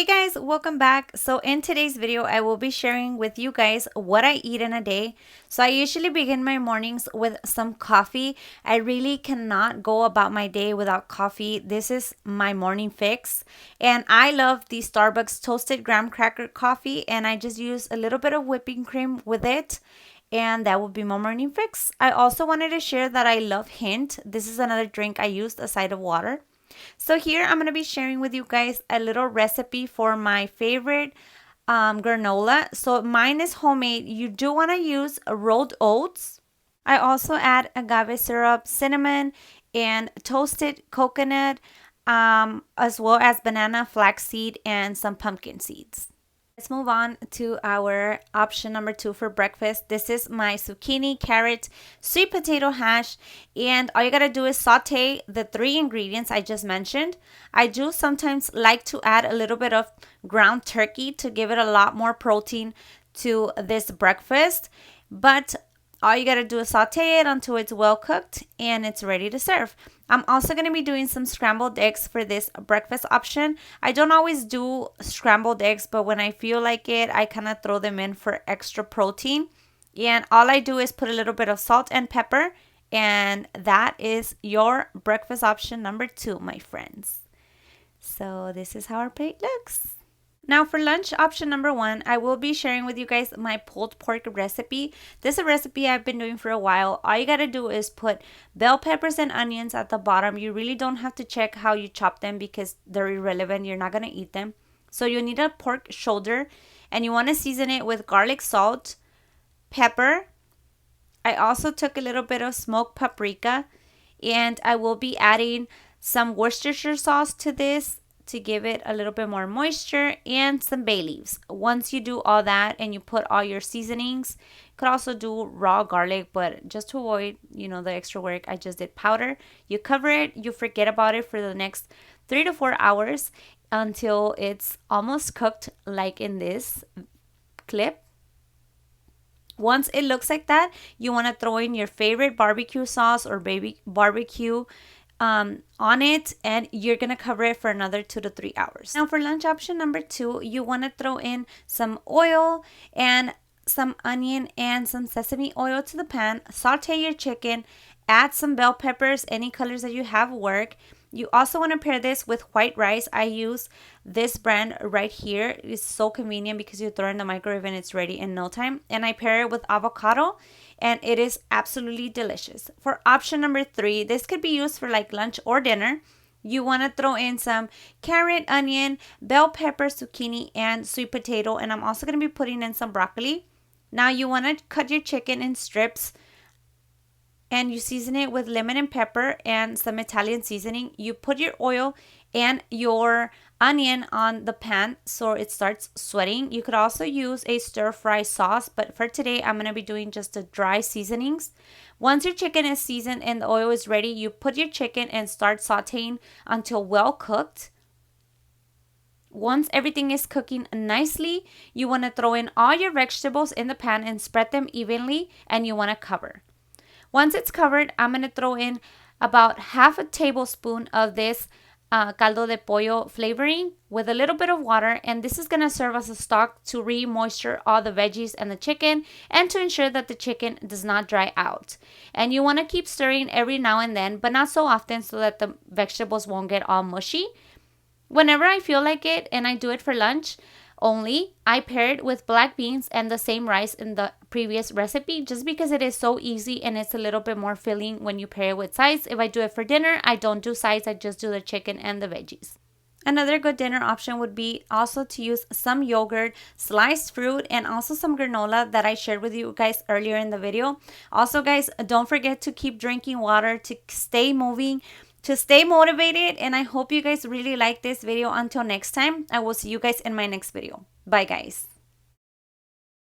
Hey guys, welcome back. So in today's video, I will be sharing with you guys what I eat in a day. So I usually begin my mornings with some coffee. I really cannot go about my day without coffee. This is my morning fix. And I love the Starbucks toasted graham cracker coffee, and I just use a little bit of whipping cream with it. And that would be my morning fix. I also wanted to share that I love Hint. This is another drink I used aside of water. So here I'm going to be sharing with you guys a little recipe for my favorite granola. So mine is homemade. You do want to use rolled oats. I also add agave syrup, cinnamon, and toasted coconut, as well as banana, flaxseed, and some pumpkin seeds. Let's move on to our option number 2 for breakfast. This is my zucchini, carrot, sweet potato hash, and all you gotta do is saute the 3 ingredients I just mentioned. I do sometimes like to add a little bit of ground turkey to give it a lot more protein to this breakfast, but all you gotta do is saute it until it's well cooked and it's ready to serve. I'm also gonna be doing some scrambled eggs for this breakfast option. I don't always do scrambled eggs, but when I feel like it, I kind of throw them in for extra protein. And all I do is put a little bit of salt and pepper, and that is your breakfast option number 2, my friends. So this is how our plate looks. Now for lunch option number 1, I will be sharing with you guys my pulled pork recipe. This is a recipe I've been doing for a while. All you gotta do is put bell peppers and onions at the bottom. You really don't have to check how you chop them because they're irrelevant. You're not gonna eat them. So you need a pork shoulder, and you want to season it with garlic salt, pepper. I also took a little bit of smoked paprika, and I will be adding some Worcestershire sauce to this to give it a little bit more moisture, and some bay leaves. Once you do all that and you put all your seasonings, you could also do raw garlic, but just to avoid, the extra work, I just did powder. You cover it, you forget about it for the next 3 to 4 hours until it's almost cooked, like in this clip. Once it looks like that, you want to throw in your favorite barbecue sauce or baby barbecue on it, and you're gonna cover it for another 2 to 3 hours. Now for lunch option number 2, you want to throw in some oil and some onion and some sesame oil to the pan. Saute your chicken, add some bell peppers, any colors that you have work. You also want to pair this with white rice. I use this brand right here. It's so convenient because you throw it in the microwave and it's ready in no time. And I pair it with avocado, and it is absolutely delicious. For option number 3, this could be used for like lunch or dinner. You want to throw in some carrot, onion, bell pepper, zucchini, and sweet potato. And I'm also going to be putting in some broccoli. Now you want to cut your chicken in strips, and you season it with lemon and pepper and some Italian seasoning. You put your oil and your onion on the pan so it starts sweating. You could also use a stir-fry sauce, but for today, I'm going to be doing just the dry seasonings. Once your chicken is seasoned and the oil is ready, you put your chicken and start sauteing until well cooked. Once everything is cooking nicely, you want to throw in all your vegetables in the pan and spread them evenly, and you want to cover. Once it's covered, I'm going to throw in about half a tablespoon of this caldo de pollo flavoring with a little bit of water, and this is going to serve as a stock to re-moisture all the veggies and the chicken, and to ensure that the chicken does not dry out. And you want to keep stirring every now and then, but not so often so that the vegetables won't get all mushy. Whenever I feel like it, and I do it for lunch only, I pair it with black beans and the same rice in the previous recipe, just because it is so easy and it's a little bit more filling when you pair it with sides. If I do it for dinner, I don't do sides, I just do the chicken and the veggies. Another good dinner option would be also to use some yogurt, sliced fruit, and also some granola that I shared with you guys earlier in the video. Also, guys, don't forget to keep drinking water to stay moving, to stay motivated, and I hope you guys really like this video. Until next time, I will see you guys in my next video. Bye, guys.